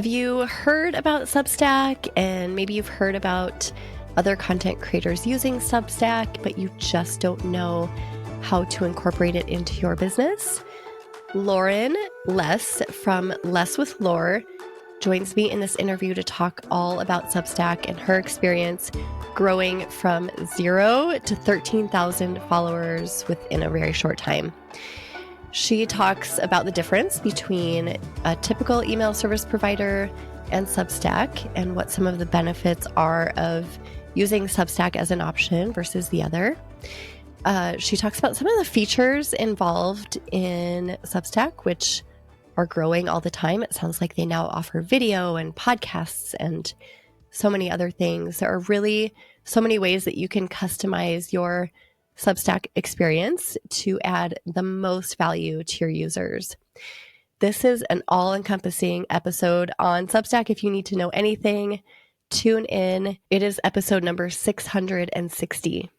Have you heard about Substack, and maybe you've heard about other content creators using Substack, but you just don't know how to incorporate it into your business? Lauren Less from Less with Lore joins me in this interview to talk all about Substack and her experience growing from 0 to 13,000 followers within a very short time. She talks about the difference between a typical email service provider and Substack and what some of the benefits are of using Substack as an option versus the other. She talks about some of the features involved in Substack, which are growing all the time. It sounds like they now offer video and podcasts and so many other things. There are really so many ways that you can customize your Substack experience to add the most value to your users. This is an all-encompassing episode on Substack. If you need to know anything, tune in. It is episode number 660.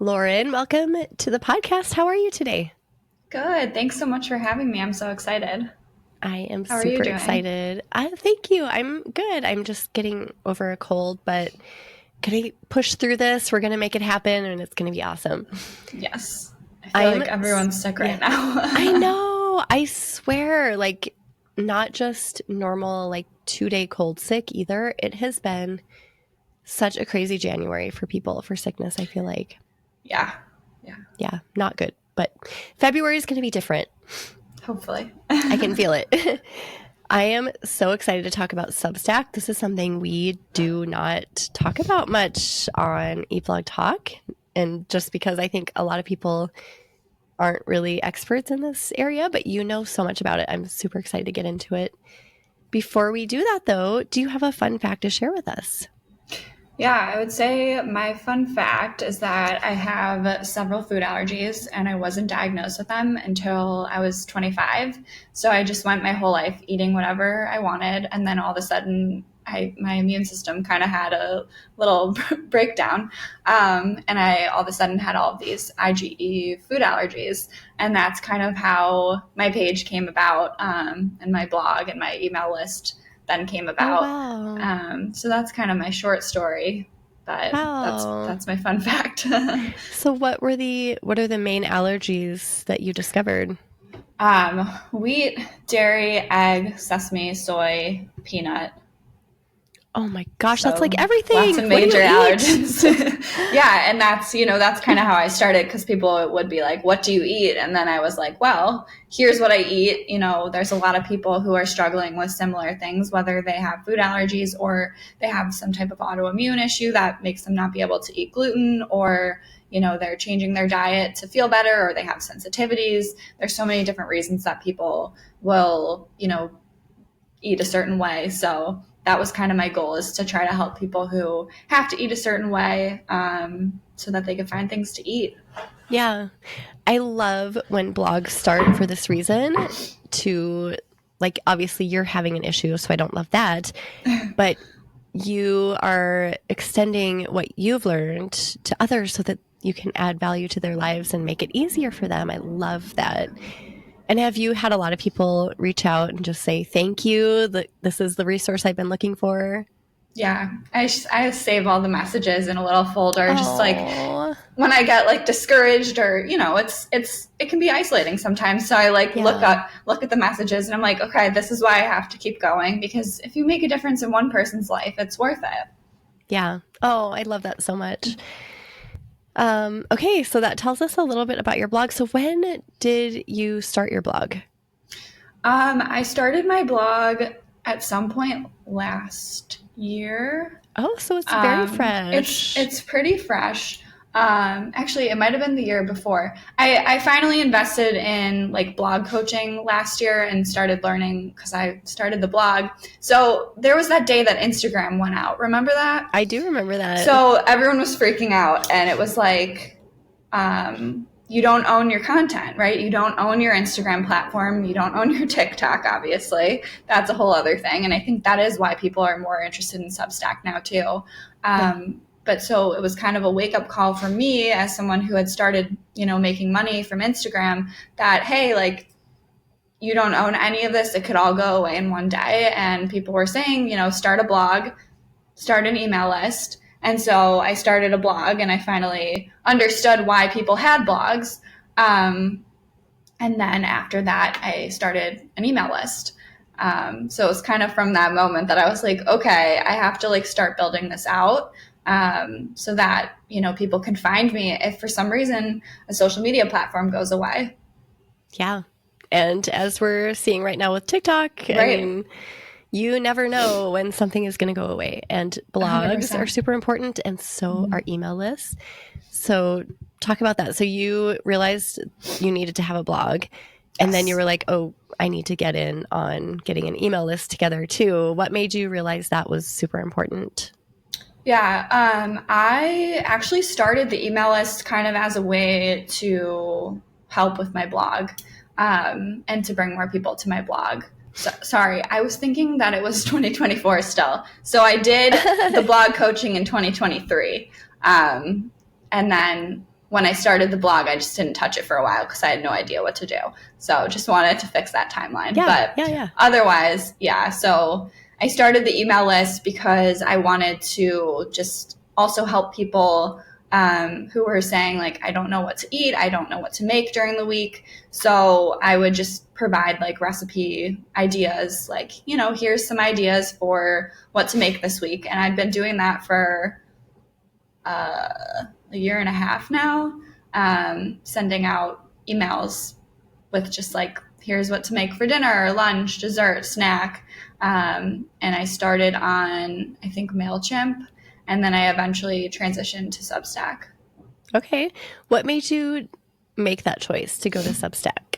Lauren, welcome to the podcast. How are you today? Good. Thanks so much for having me. I'm so excited. I am super excited. Thank you. I'm good. I'm just getting over a cold, but gonna push through this. We're gonna make it happen, and it's gonna be awesome. Yes. I feel like everyone's sick right now. I know. I swear, like, not just normal, like, 2-day cold sick either. It has been such a crazy January for people for sickness, I feel like. Yeah. Yeah, not good. But February is gonna be different. Hopefully. I can feel it. I am so excited to talk about Substack. This is something we do not talk about much on eBlog Talk. And just because I think a lot of people aren't really experts in this area, but you know so much about it. I'm super excited to get into it. Before we do that, though, do you have a fun fact to share with us? Yeah, I would say my fun fact is that I have several food allergies and I wasn't diagnosed with them until I was 25. So I just went my whole life eating whatever I wanted. And then all of a sudden, my immune system kind of had a little breakdown. And I all of a sudden had all of these IgE food allergies. And that's kind of how my page came about, and my blog and my email list then came about. Oh, wow. So that's kind of my short story, but that's my fun fact. So what are the main allergies that you discovered? Wheat, dairy, egg, sesame, soy, peanut. Oh my gosh, that's like everything. Lots of major allergens. Yeah, and that's kind of how I started, because people would be like, what do you eat? And then I was like, well, here's what I eat. There's a lot of people who are struggling with similar things, whether they have food allergies or they have some type of autoimmune issue that makes them not be able to eat gluten, or they're changing their diet to feel better, or they have sensitivities. There's so many different reasons that people will, eat a certain way. So that was kind of my goal, is to try to help people who have to eat a certain way, so that they can find things to eat. Yeah. I love when blogs start for this reason, to, like, obviously you're having an issue, so I don't love that, but you are extending what you've learned to others so that you can add value to their lives and make it easier for them. I love that. And have you had a lot of people reach out and just say, thank you, that this is the resource I've been looking for? Yeah, I save all the messages in a little folder, just like when I get like discouraged, or it can be isolating sometimes. So I look at the messages and I'm like, okay, this is why I have to keep going, because if you make a difference in one person's life, it's worth it. Yeah. Oh, I love that so much. Okay, so that tells us a little bit about your blog. So when did you start your blog? I started my blog at some point last year. Oh, so it's very fresh. It's pretty fresh. Actually, it might have been the year before. I finally invested in like blog coaching last year and started learning, because I started the blog. So there was that day that Instagram went out. Remember that? I do remember that. So everyone was freaking out, and it was like, you don't own your content, right? You don't own your Instagram platform. You don't own your TikTok, obviously. That's a whole other thing. And I think that is why people are more interested in Substack now too. But so it was kind of a wake-up call for me, as someone who had started, making money from Instagram, that, hey, like, you don't own any of this. It could all go away in one day. And people were saying, you know, start a blog, start an email list. And so I started a blog, and I finally understood why people had blogs. And then after that, I started an email list. So it was kind of from that moment that I was like, okay, I have to like start building this out, so that, you know, people can find me if for some reason a social media platform goes away. Yeah. And as we're seeing right now with TikTok, Right. I mean, you never know when something is going to go away. And blogs 100%. are super important, and so are email lists. So talk about that. So you realized you needed to have a blog, and then you were like, oh, I need to get in on getting an email list together too. What made you realize that was super important? Yeah, I actually started the email list kind of as a way to help with my blog, and to bring more people to my blog. So, sorry, I was thinking that it was 2024 still. So I did the blog coaching in 2023. And then when I started the blog, I just didn't touch it for a while because I had no idea what to do. So just wanted to fix that timeline. Yeah. Otherwise, yeah. So I started the email list because I wanted to just also help people, who were saying like, I don't know what to eat. I don't know what to make during the week. So I would just provide like recipe ideas, like, you know, here's some ideas for what to make this week. And I've been doing that for a year and a half now, sending out emails with just like, here's what to make for dinner, lunch, dessert, snack. And I started on, I think, MailChimp, and then I eventually transitioned to Substack. Okay. What made you make that choice to go to Substack?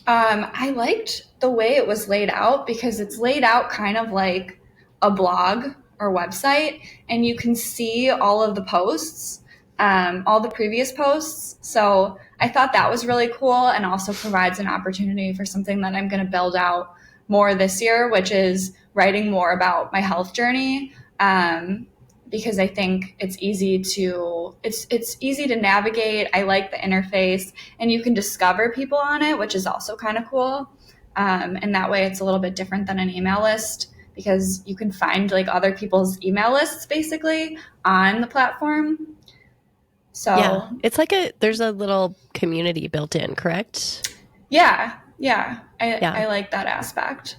I liked the way it was laid out because it's laid out kind of like a blog or website, and you can see all of the posts, all the previous posts. So I thought that was really cool, and also provides an opportunity for something that I'm going to build out more this year, which is writing more about my health journey. Because I think it's easy to navigate. I like the interface, and you can discover people on it, which is also kind of cool. And that way it's a little bit different than an email list, because you can find like other people's email lists basically on the platform. So yeah, it's like there's a little community built in, correct? Yeah. I like that aspect.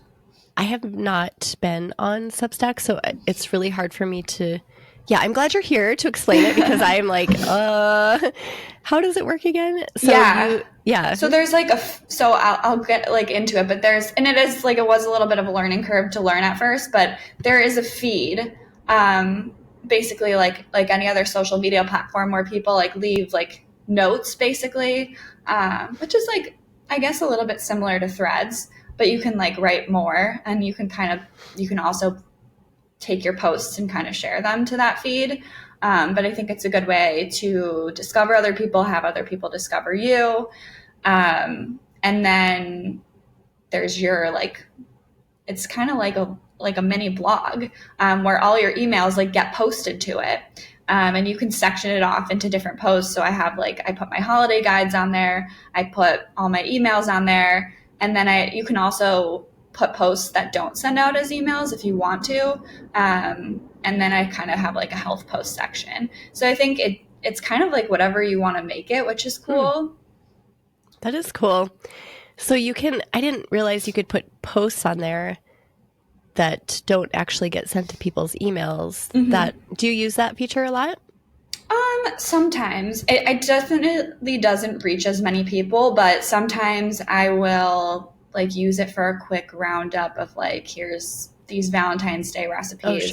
I have not been on Substack, so it's really hard for me to. Yeah, I'm glad you're here to explain it, because I'm like, how does it work again? So yeah. So there's like so I'll get like into it, but and it is like, it was a little bit of a learning curve to learn at first, but there is a feed, basically like any other social media platform, where people like leave like notes basically, which is like, I guess, a little bit similar to Threads, but you can like write more, and you can also take your posts and kind of share them to that feed. But I think it's a good way to discover other people, have other people discover you. And then there's your like, it's kind of like a mini blog, where all your emails like get posted to it. And you can section it off into different posts. So I put my holiday guides on there. I put all my emails on there. And then you can also put posts that don't send out as emails if you want to. And then I kind of have like a health post section. So I think it's kind of like whatever you want to make it, which is cool. That is cool. So I didn't realize you could put posts on there that don't actually get sent to people's emails. Mm-hmm. Do you use that feature a lot? Sometimes it definitely doesn't reach as many people, but sometimes I will like use it for a quick roundup of like, here's these Valentine's Day recipes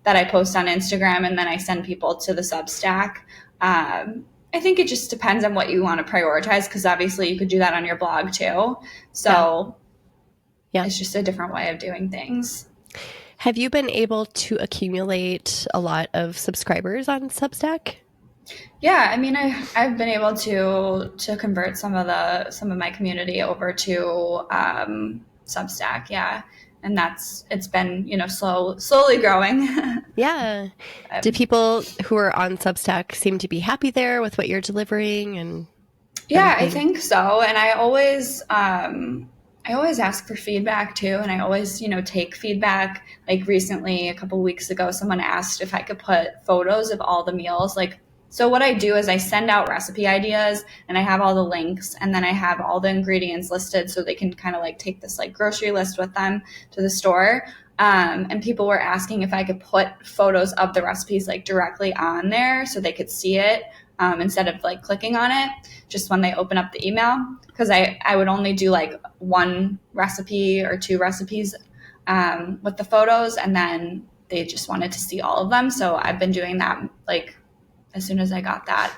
that I post on Instagram, and then I send people to the Substack. I think it just depends on what you want to prioritize, because obviously you could do that on your blog too. So yeah, it's just a different way of doing things. Have you been able to accumulate a lot of subscribers on Substack? Yeah, I mean, I've been able to convert some of my community over to Substack. Yeah, and it's been, you know, slowly growing. Yeah. Do people who are on Substack seem to be happy there with what you're delivering? And yeah, everything? I think so. And I always I always ask for feedback too, and I always, take feedback. Like recently, a couple weeks ago, someone asked if I could put photos of all the meals. So what I do is I send out recipe ideas, and I have all the links, and then I have all the ingredients listed so they can kind of like take this like grocery list with them to the store. And people were asking if I could put photos of the recipes like directly on there so they could see it, instead of like clicking on it just when they open up the email. Because I would only do like one recipe or two recipes with the photos, and then they just wanted to see all of them. So I've been doing that like as soon as I got that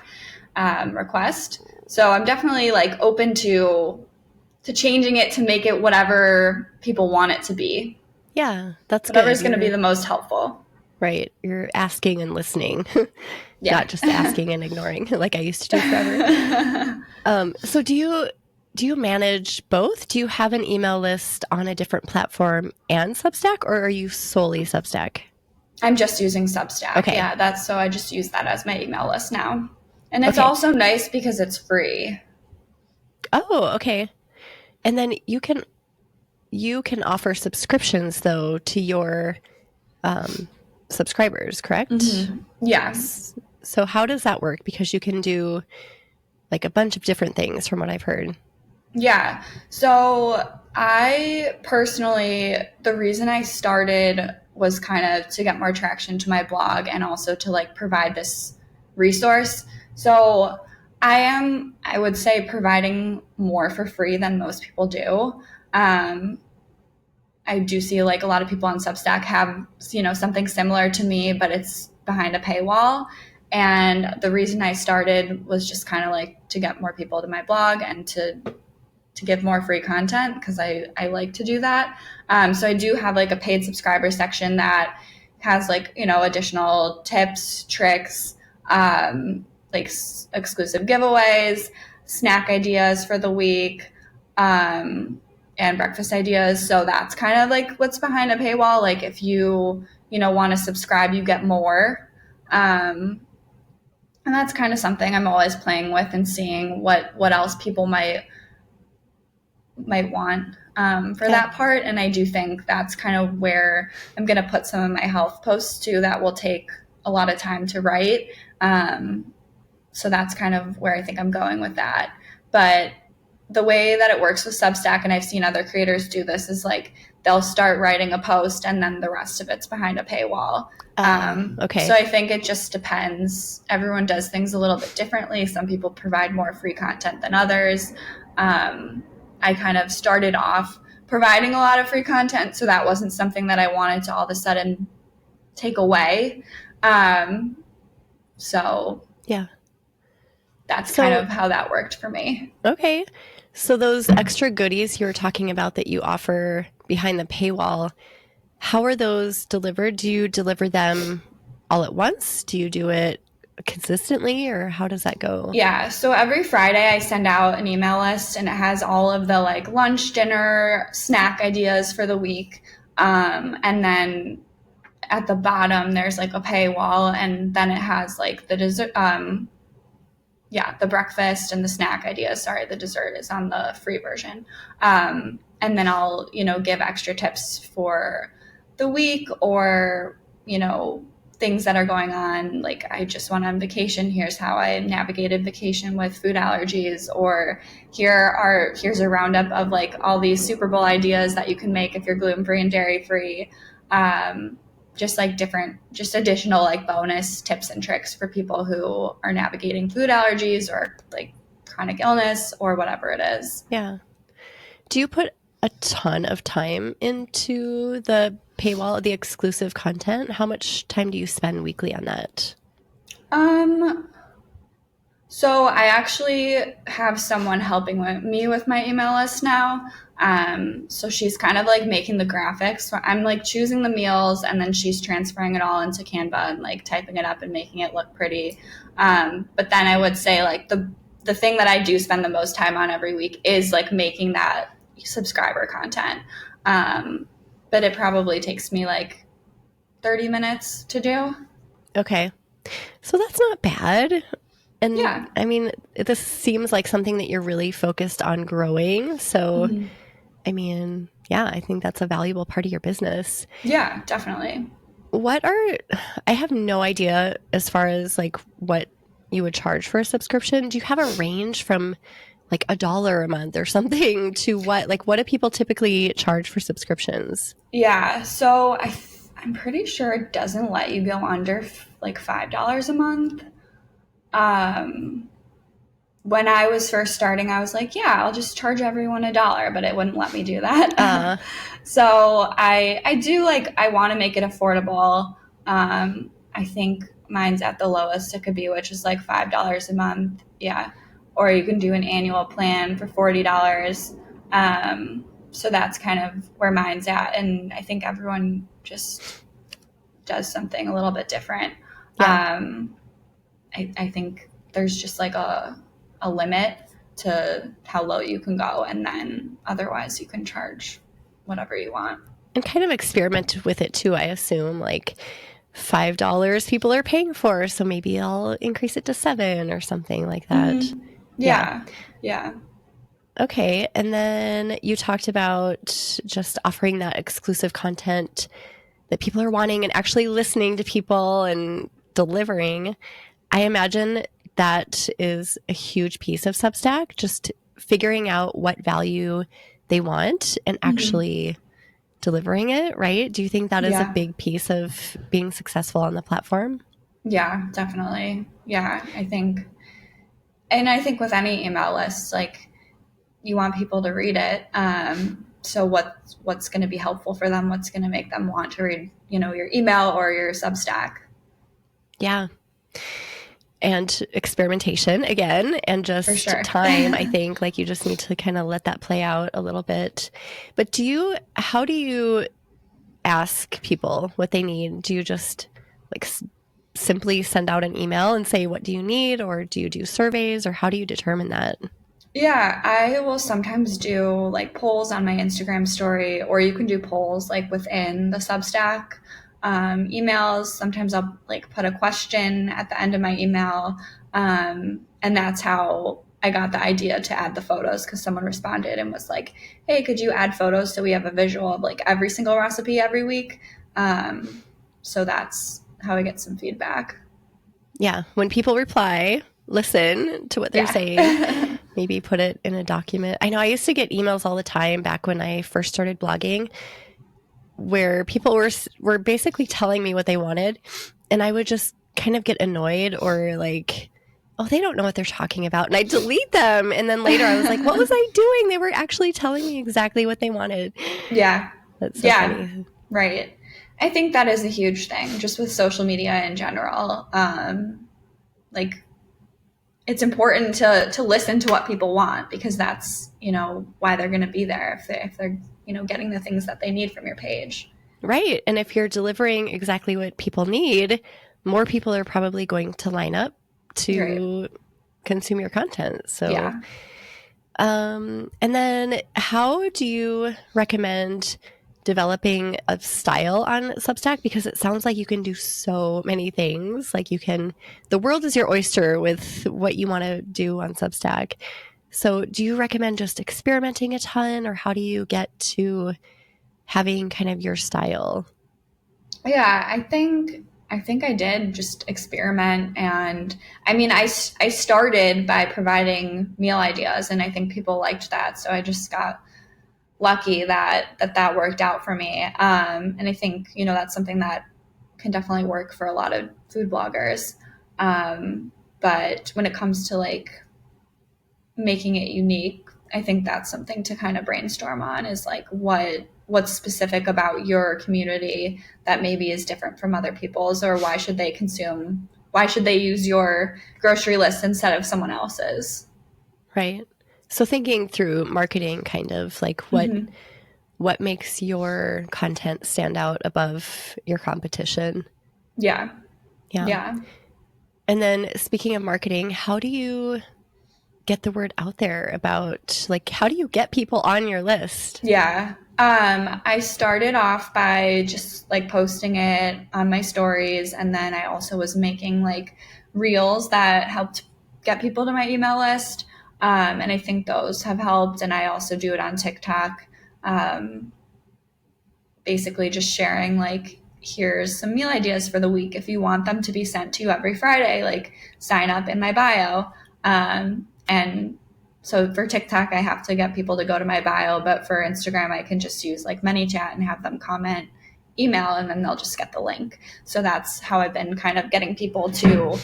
request. So I'm definitely like open to changing it to make it whatever people want it to be. Yeah, that's Whatever's good. going to be the most helpful. Right. You're asking and listening, Yeah. not just asking and ignoring like I used to do forever. So do you manage both? Do you have an email list on a different platform and Substack, or are you solely Substack? I'm just using Substack. Okay. Yeah, so I just use that as my email list now. And it's Okay. also nice because it's free. Oh, okay. And then you can offer subscriptions though to your subscribers, correct? Mm-hmm. Yes. So how does that work? Because you can do like a bunch of different things from what I've heard. Yeah. So I personally, the reason I started was kind of to get more traction to my blog and also to like provide this resource. So I would say, providing more for free than most people do. I do see like a lot of people on Substack have, something similar to me, but it's behind a paywall. And the reason I started was just kind of like to get more people to my blog and to give more free content, because I like to do that. So I do have like a paid subscriber section that has like, additional tips, tricks, like exclusive giveaways, snack ideas for the week, and breakfast ideas. So that's kind of like what's behind a paywall. Like if you want to subscribe, you get more. And that's kind of something I'm always playing with and seeing what else people might want for that part. And I do think that's kind of where I'm going to put some of my health posts too, that will take a lot of time to write. So that's kind of where I think I'm going with that. But the way that it works with Substack, and I've seen other creators do this, is like they'll start writing a post and then the rest of it's behind a paywall. Okay. So I think it just depends. Everyone does things a little bit differently. Some people provide more free content than others. I kind of started off providing a lot of free content, so that wasn't something that I wanted to all of a sudden take away. So yeah, that's kind of how that worked for me. Okay. So those extra goodies you were talking about that you offer behind the paywall, how are those delivered? Do you deliver them all at once? Do you do it consistently, or how does that go? Yeah. So every Friday I send out an email list, and it has all of the like lunch, dinner, snack ideas for the week. And then at the bottom, there's like a paywall, and then it has like the dessert, the breakfast and the snack ideas. Sorry, the dessert is on the free version. And then I'll, give extra tips for the week, or, things that are going on. Like, I just went on vacation. Here's how I navigated vacation with food allergies. Or here's a roundup of like all these Super Bowl ideas that you can make if you're gluten-free and dairy-free. Just additional like bonus tips and tricks for people who are navigating food allergies or like chronic illness or whatever it is. Yeah. Do you put a ton of time into the paywall, the exclusive content? How much time do you spend weekly on that? So I actually have someone helping me with my email list now. So she's kind of like making the graphics. So I'm like choosing the meals, and then she's transferring it all into Canva and like typing it up and making it look pretty. But then I would say like the thing that I do spend the most time on every week is like making that subscriber content. But it probably takes me like 30 minutes to do. Okay. So that's not bad. And yeah. I mean, this seems like something that you're really focused on growing. So I mean, yeah, I think that's a valuable part of your business. Yeah, definitely. I have no idea as far as like what you would charge for a subscription. Do you have a range from like $1 a month or something to what do people typically charge for subscriptions? Yeah, so I'm pretty sure it doesn't let you go under like $5 a month. Um, when I was first starting, I was like, yeah, I'll just charge everyone $1, but it wouldn't let me do that. So I do I want to make it affordable. I think mine's at the lowest it could be, which is like $5 a month. Yeah. Or you can do an annual plan for $40. So that's kind of where mine's at. And I think everyone just does something a little bit different. Yeah. I think there's just like a limit to how low you can go, and then otherwise you can charge whatever you want. And kind of experiment with it too, I assume. Like $5 people are paying for, so maybe I'll increase it to $7 or something like that. Mm-hmm. Yeah. Okay. And then you talked about just offering that exclusive content that people are wanting and actually listening to people and delivering. I imagine that is a huge piece of Substack, just figuring out what value they want and actually delivering it, right? Do you think that is a big piece of being successful on the platform? Yeah, definitely. Yeah, I think with any email list, like you want people to read it. So what's going to be helpful for them? What's going to make them want to read, your email or your Substack? Yeah. And experimentation again, and just For sure. time. I think like you just need to kind of let that play out a little bit. But how do you ask people what they need? Do you just like simply send out an email and say, what do you need? Or do you do surveys, or how do you determine that? Yeah, I will sometimes do like polls on my Instagram story, or you can do polls like within the Substack emails. Sometimes I'll like put a question at the end of my email. And that's how I got the idea to add the photos, because someone responded and was like, hey, could you add photos so we have a visual of like every single recipe every week? So that's how I get some feedback. Yeah. When people reply, listen to what they're saying. Maybe put it in a document. I know I used to get emails all the time back when I first started blogging, where people were basically telling me what they wanted, and I would just kind of get annoyed or like, oh, they don't know what they're talking about, and I delete them. And then later I was like, what was I doing? They were actually telling me exactly what they wanted. Yeah. That's so funny. Right. I think that is a huge thing just with social media in general. Like it's important to listen to what people want, because that's, why they're going to be there if they're, getting the things that they need from your page. Right. And if you're delivering exactly what people need, more people are probably going to line up to consume your content. So, yeah. And then how do you recommend developing a style on Substack? Because it sounds like you can do so many things. Like the world is your oyster with what you want to do on Substack. So do you recommend just experimenting a ton, or how do you get to having kind of your style? Yeah, I think I did just experiment. And I mean, I started by providing meal ideas, and I think people liked that. So I just got lucky that worked out for me. And I think, that's something that can definitely work for a lot of food bloggers. But when it comes to like making it unique, I think that's something to kind of brainstorm on, is like what's specific about your community that maybe is different from other people's, or why should they use your grocery list instead of someone else's? Right. So thinking through marketing, kind of like what makes your content stand out above your competition. Yeah. And then speaking of marketing, how do you get the word out there about, like, how do you get people on your list? Yeah. I started off by just like posting it on my stories. And then I also was making like reels that helped get people to my email list. And I think those have helped. And I also do it on TikTok. Basically just sharing like, here's some meal ideas for the week. If you want them to be sent to you every Friday, like sign up in my bio. And so for TikTok, I have to get people to go to my bio, but for Instagram, I can just use like ManyChat and have them comment, email, and then they'll just get the link. So that's how I've been kind of getting people to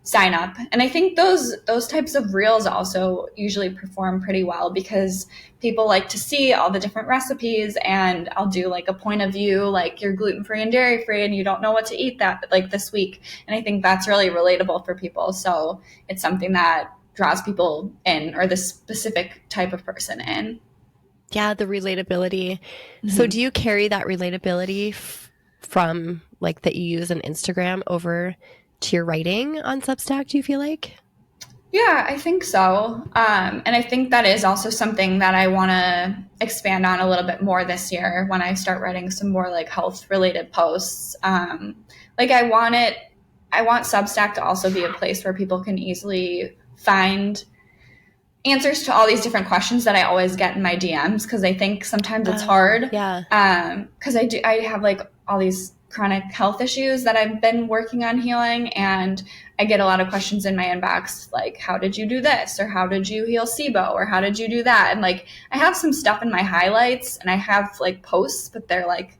sign up. And I think those types of reels also usually perform pretty well because people like to see all the different recipes, and I'll do like a point of view, like you're gluten-free and dairy-free and you don't know what to eat that like this week. And I think that's really relatable for people. So it's something that draws people in, or the specific type of person in. Yeah, the relatability. Mm-hmm. So do you carry that relatability from like that you use on Instagram over to your writing on Substack, do you feel like? Yeah, I think so. And I think that is also something that I want to expand on a little bit more this year when I start writing some more like health related posts. Like I want Substack to also be a place where people can easily find answers to all these different questions that I always get in my DMs, because I think sometimes it's hard. Yeah. Because I have like all these chronic health issues that I've been working on healing, and I get a lot of questions in my inbox like, how did you do this, or how did you heal SIBO, or how did you do that? And like I have some stuff in my highlights, and I have like posts, but they're like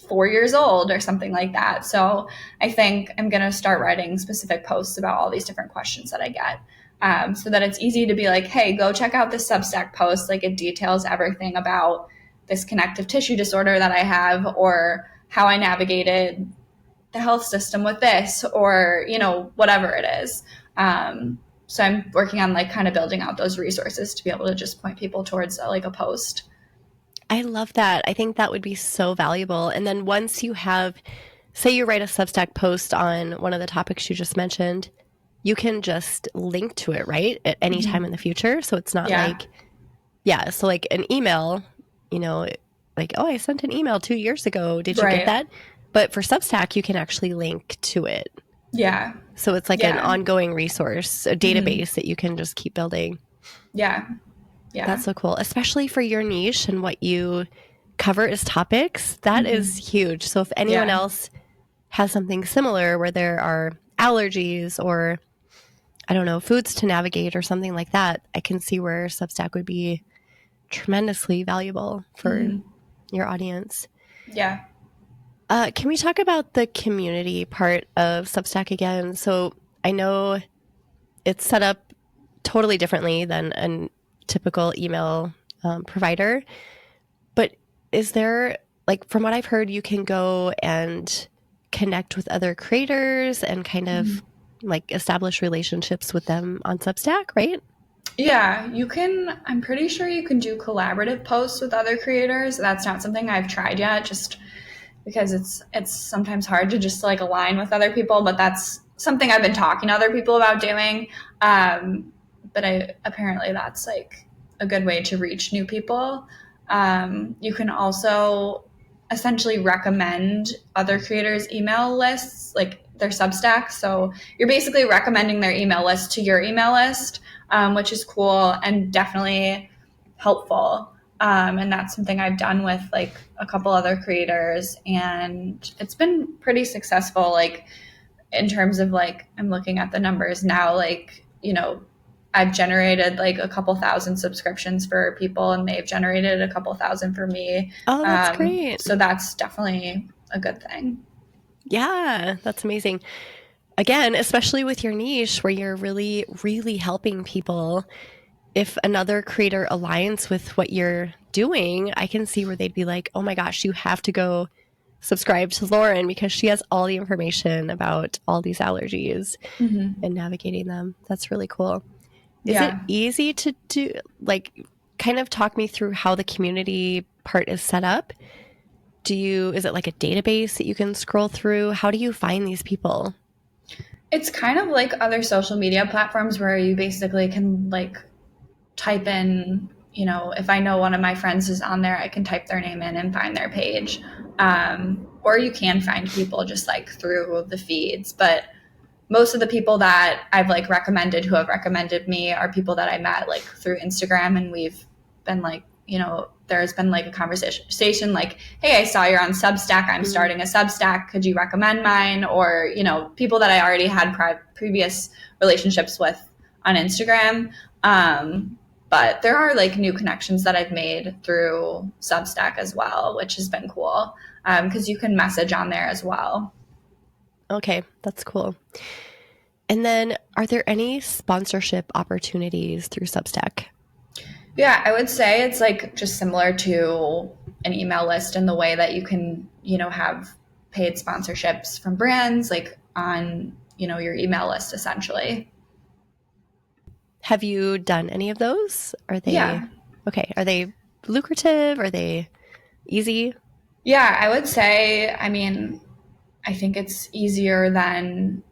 4 years old or something like that. So I think I'm going to start writing specific posts about all these different questions that I get. So that it's easy to be like, hey, go check out this Substack post. Like it details everything about this connective tissue disorder that I have, or how I navigated the health system with this, or, you know, whatever it is. So I'm working on like kind of building out those resources to be able to just point people towards like a post. I love that. I think that would be so valuable. And then once you have, say you write a Substack post on one of the topics you just mentioned, you can just link to it, right? At any time in the future. So it's not like, so like an email, you know, like, oh, I sent an email 2 years ago. Did you get that? But for Substack, you can actually link to it. Yeah. So it's like an ongoing resource, a database that you can just keep building. Yeah. Yeah. That's so cool, especially for your niche and what you cover as topics. That is huge. So if anyone else has something similar where there are allergies or, I don't know, foods to navigate or something like that, I can see where Substack would be tremendously valuable for your audience. Yeah. Can we talk about the community part of Substack again? So I know it's set up totally differently than a typical email provider, but is there, like, from what I've heard, you can go and connect with other creators and kind of like establish relationships with them on Substack, right? Yeah, you can. I'm pretty sure you can do collaborative posts with other creators. That's not something I've tried yet, just because it's sometimes hard to just like align with other people, but that's something I've been talking to other people about doing. But apparently that's like a good way to reach new people. You can also essentially recommend other creators' email lists, like their Substack. So you're basically recommending their email list to your email list, which is cool and definitely helpful. And that's something I've done with like a couple other creators, and it's been pretty successful. Like in terms of like, I'm looking at the numbers now, like, you know, I've generated like a couple thousand subscriptions for people, and they've generated a couple thousand for me. Oh, that's great. So that's definitely a good thing. Yeah, that's amazing. Again, especially with your niche where you're really, really helping people. If another creator aligns with what you're doing, I can see where they'd be like, oh my gosh, you have to go subscribe to Lauren because she has all the information about all these allergies and navigating them. That's really cool. Is it easy to do, like, kind of talk me through how the community part is set up? Is it like a database that you can scroll through? How do you find these people? It's kind of like other social media platforms where you basically can like type in, you know, if I know one of my friends is on there, I can type their name in and find their page. Or you can find people just like through the feeds. But most of the people that I've like recommended, who have recommended me, are people that I met like through Instagram, and we've been like there's been like a conversation like, hey, I saw you're on Substack. I'm starting a Substack. Could you recommend mine? Or, people that I already had previous relationships with on Instagram. But there are like new connections that I've made through Substack as well, which has been cool because you can message on there as well. Okay, that's cool. And then are there any sponsorship opportunities through Substack? Yeah, I would say it's like just similar to an email list in the way that you can, have paid sponsorships from brands like on, your email list essentially. Have you done any of those? Are they Yeah. Okay? Are they lucrative? Are they easy? Yeah, I would say, I think it's easier than,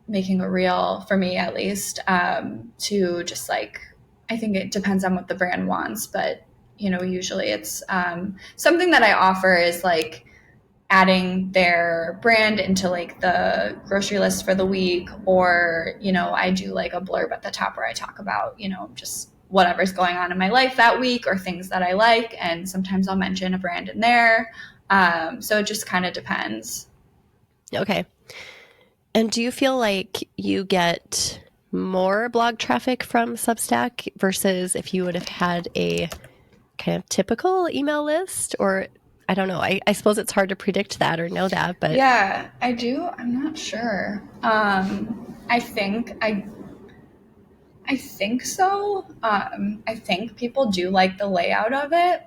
making a reel for me at least, to just like, I think it depends on what the brand wants, but, usually it's something that I offer is like adding their brand into like the grocery list for the week, or, I do like a blurb at the top where I talk about, just whatever's going on in my life that week or things that I like. And sometimes I'll mention a brand in there. So it just kind of depends. Okay. And do you feel like you get more blog traffic from Substack versus if you would have had a kind of typical email list? Or I don't know. I suppose it's hard to predict that or know that, but Yeah, I do. I'm not sure. I think so. I think people do like the layout of it,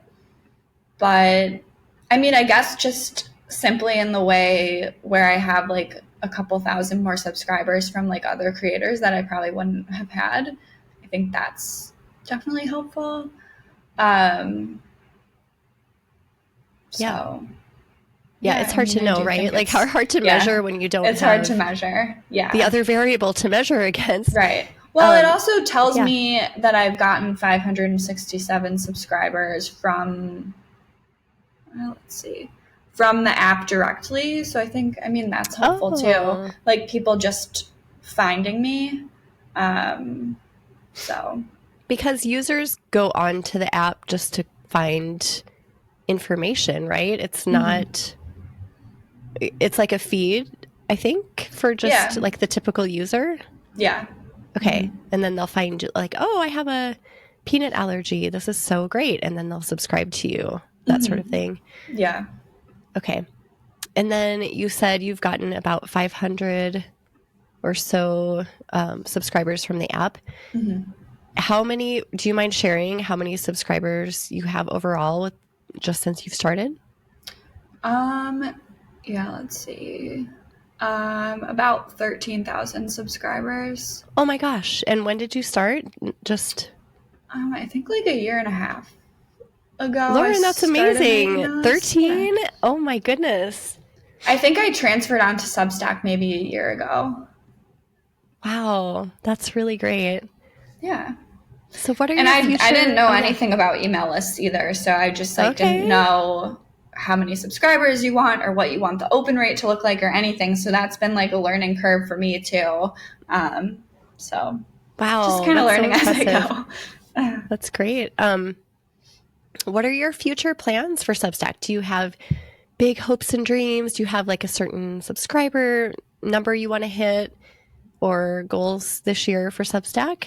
but I guess just simply in the way where I have like a couple thousand more subscribers from like other creators that I probably wouldn't have had. I think that's definitely helpful. So yeah, it's hard to know, right? Like how hard to measure when you don't it's have hard to measure. Yeah. the other variable to measure against. Right. Well, it also tells me that I've gotten 567 subscribers from, let's see, from the app directly. So I think, that's helpful too. Like people just finding me. So. Because users go on to the app just to find information, right? It's not, it's like a feed, I think, for just like the typical user. Yeah. Okay. And then they'll find like, oh, I have a peanut allergy. This is so great. And then they'll subscribe to you, that sort of thing. Yeah. Okay. And then you said you've gotten about 500 or so subscribers from the app. How many, do you mind sharing how many subscribers you have overall with just since you've started? Yeah, let's see. About 13,000 subscribers. Oh my gosh. And when did you start? Just I think like a year and a half ago. Lauren, that's amazing. 13? Yeah. Oh my goodness. I think I transferred onto Substack maybe a year ago. Wow, that's really great. Yeah. So what are your future... I didn't know anything about email lists either, so I just like didn't know how many subscribers you want or what you want the open rate to look like or anything. So that's been like a learning curve for me too. So wow, just kind of learning as I go. That's great. What are your future plans for Substack? Do you have big hopes and dreams? Do you have like a certain subscriber number you want to hit or goals this year for Substack?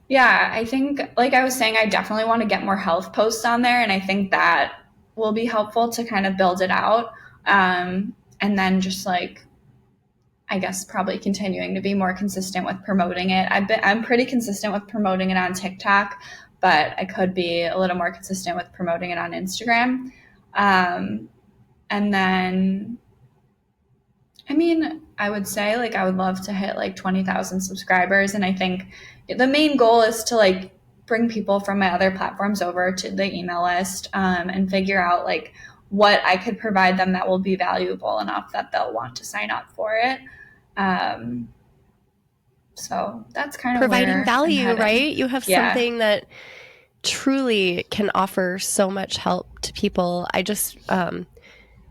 Yeah, I think, like I was saying, I definitely want to get more health posts on there. And I think that will be helpful to kind of build it out. And then just like, I guess probably continuing to be more consistent with promoting it. I'm pretty consistent with promoting it on TikTok, but I could be a little more consistent with promoting it on Instagram. And then, I would say like I would love to hit like 20,000 subscribers. And I think the main goal is to like bring people from my other platforms over to the email list, and figure out like what I could provide them that will be valuable enough that they'll want to sign up for it. So that's kind of providing value, right? You have something that truly can offer so much help to people. I just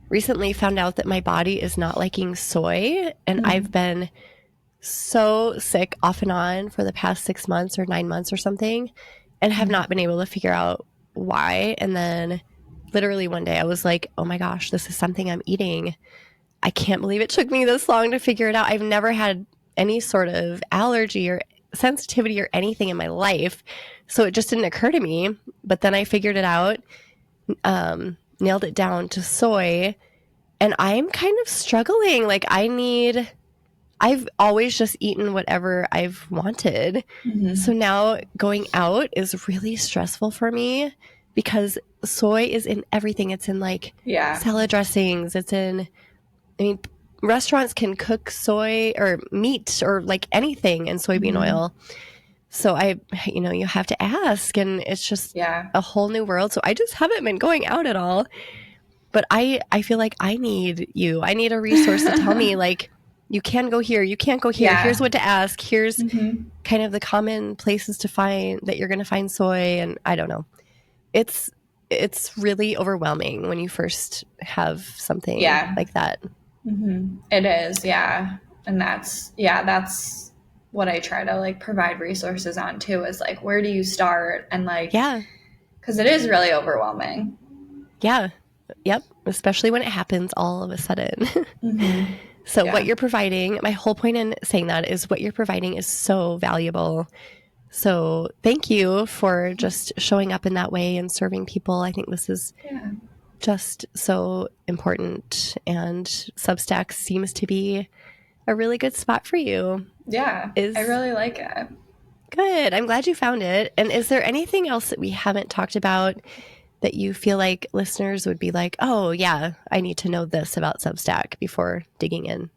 recently found out that my body is not liking soy, and I've been so sick off and on for the past 6 months or 9 months or something, and have not been able to figure out why. And then literally one day I was like, oh my gosh, this is something I'm eating. I can't believe it took me this long to figure it out. I've never had any sort of allergy or sensitivity or anything in my life. So it just didn't occur to me. But then I figured it out, nailed it down to soy. And I'm kind of struggling. Like I've always just eaten whatever I've wanted. Mm-hmm. So now going out is really stressful for me because soy is in everything. It's in like salad dressings. It's in, I mean, restaurants can cook soy or meat or like anything in soybean oil. So you have to ask, and it's just a whole new world. So I just haven't been going out at all. But I feel like I need you. I need a resource to tell me like, you can go here, you can't go here. Yeah. Here's what to ask. Here's kind of the common places to find that you're going to find soy. And I don't know. It's really overwhelming when you first have something like that. Mm-hmm. It is. Yeah. And that's what I try to like provide resources on too, is like, where do you start? And like, because it is really overwhelming. Yeah. Yep. Especially when it happens all of a sudden. So what you're providing, my whole point in saying that is what you're providing is so valuable. So thank you for just showing up in that way and serving people. I think this is just so important. And Substack seems to be a really good spot for you. Yeah, I really like it. Good. I'm glad you found it. And is there anything else that we haven't talked about that you feel like listeners would be like, oh yeah, I need to know this about Substack before digging in?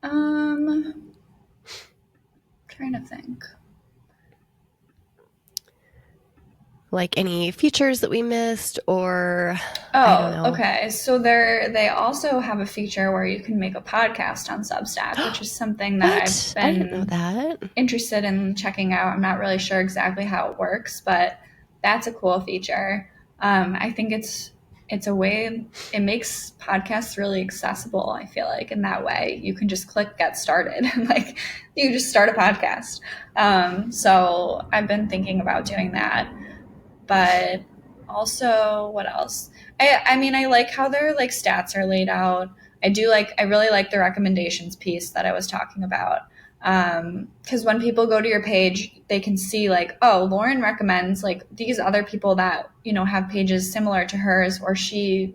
Trying to think. Like any features that we missed, or I don't know. Okay. So they also have a feature where you can make a podcast on Substack, which is something that I've been I didn't know that. Interested in checking out. I'm not really sure exactly how it works, but that's a cool feature. I think it's a way, it makes podcasts really accessible. I feel like in that way you can just click get started and like you just start a podcast. So I've been thinking about doing that. But also, what else? I mean, I like how their like stats are laid out. I really like the recommendations piece that I was talking about. Because when people go to your page, they can see like, oh, Lauren recommends like these other people that, have pages similar to hers, or she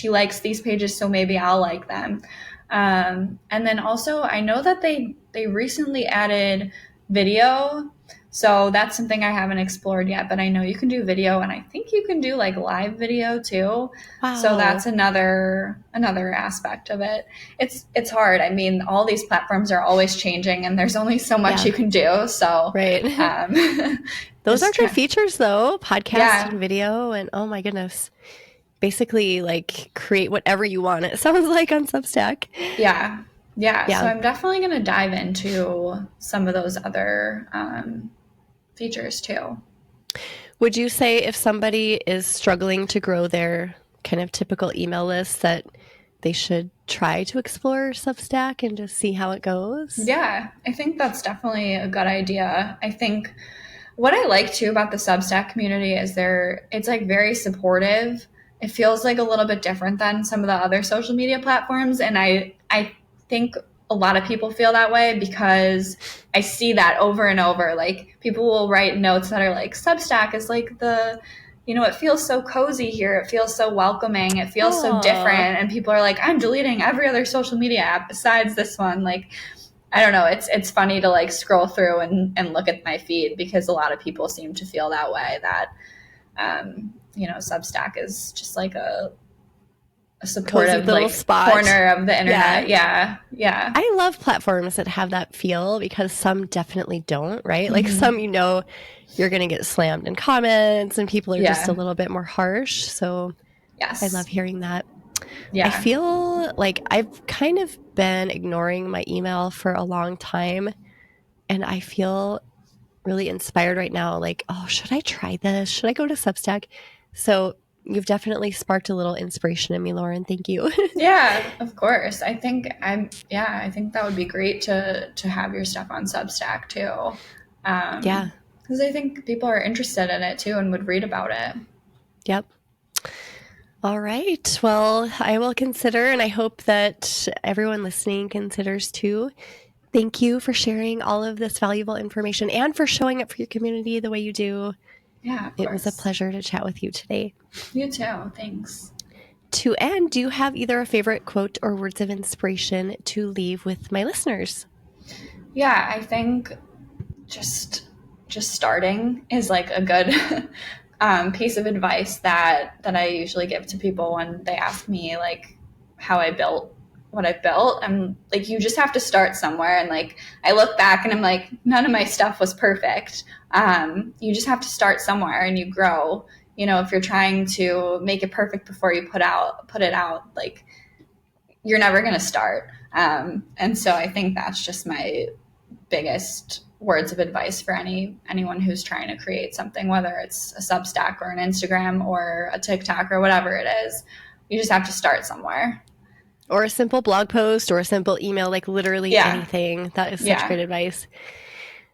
likes these pages, so maybe I'll like them. And then also I know that they recently added video. So that's something I haven't explored yet, but I know you can do video, and I think you can do like live video too. Wow. So that's another aspect of it. It's hard. I mean, all these platforms are always changing, and there's only so much you can do. So right. Those are good features though, podcast and video, and oh my goodness. Basically like create whatever you want, it sounds like, on Substack. Yeah. So I'm definitely going to dive into some of those other features too. Would you say if somebody is struggling to grow their kind of typical email list that they should try to explore Substack and just see how it goes? Yeah, I think that's definitely a good idea. I think what I like too about the Substack community is it's like very supportive. It feels like a little bit different than some of the other social media platforms. And I think a lot of people feel that way because I see that over and over. Like people will write notes that are like, Substack is like it feels so cozy here. It feels so welcoming. It feels so different. And people are like, I'm deleting every other social media app besides this one. Like, I don't know. It's funny to like scroll through and look at my feed because a lot of people seem to feel that way, that, Substack is just like a supportive little spot corner of the internet. Yeah. I love platforms that have that feel because some definitely don't, right? Like some, you're going to get slammed in comments and people are just a little bit more harsh. So I love hearing that. I feel like I've kind of been ignoring my email for a long time, and I feel really inspired right now. Like, oh, should I try this? Should I go to Substack? So you've definitely sparked a little inspiration in me, Lauren. Thank you. Yeah, of course. I think that would be great to have your stuff on Substack too. Because I think people are interested in it too and would read about it. Yep. All right. Well, I will consider, and I hope that everyone listening considers too. Thank you for sharing all of this valuable information and for showing up for your community the way you do. Yeah, of It course. was a pleasure to chat with you today. You too. Thanks. To end, do you have either a favorite quote or words of inspiration to leave with my listeners? Yeah, I think just starting is like a good piece of advice that I usually give to people when they ask me like how I built what I've built. I'm like, you just have to start somewhere. And like, I look back and I'm like, none of my stuff was perfect. You just have to start somewhere and you grow. You know, if you're trying to make it perfect before you put it out, like you're never going to start. And so I think that's just my biggest words of advice for anyone who's trying to create something, whether it's a Substack or an Instagram or a TikTok or whatever it is. You just have to start somewhere. Or a simple blog post or a simple email, like literally anything. That is such great advice.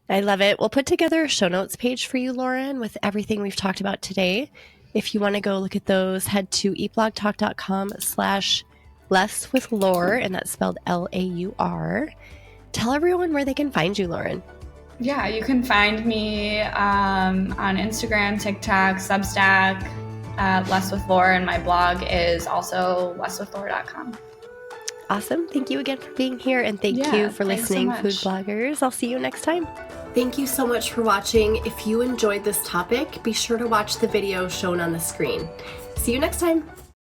I love it. We'll put together a show notes page for you, Lauren, with everything we've talked about today. If you want to go look at those, head to eatblogtalk.com/lesswithlaur, and that's spelled Laur. Tell everyone where they can find you, Lauren. Yeah, you can find me on Instagram, TikTok, Substack, Less with Laura, and my blog is also lesswithlaura.com. Awesome. Thank you again for being here, and thank you for listening, food bloggers. I'll see you next time. Thank you so much for watching. If you enjoyed this topic, be sure to watch the video shown on the screen. See you next time.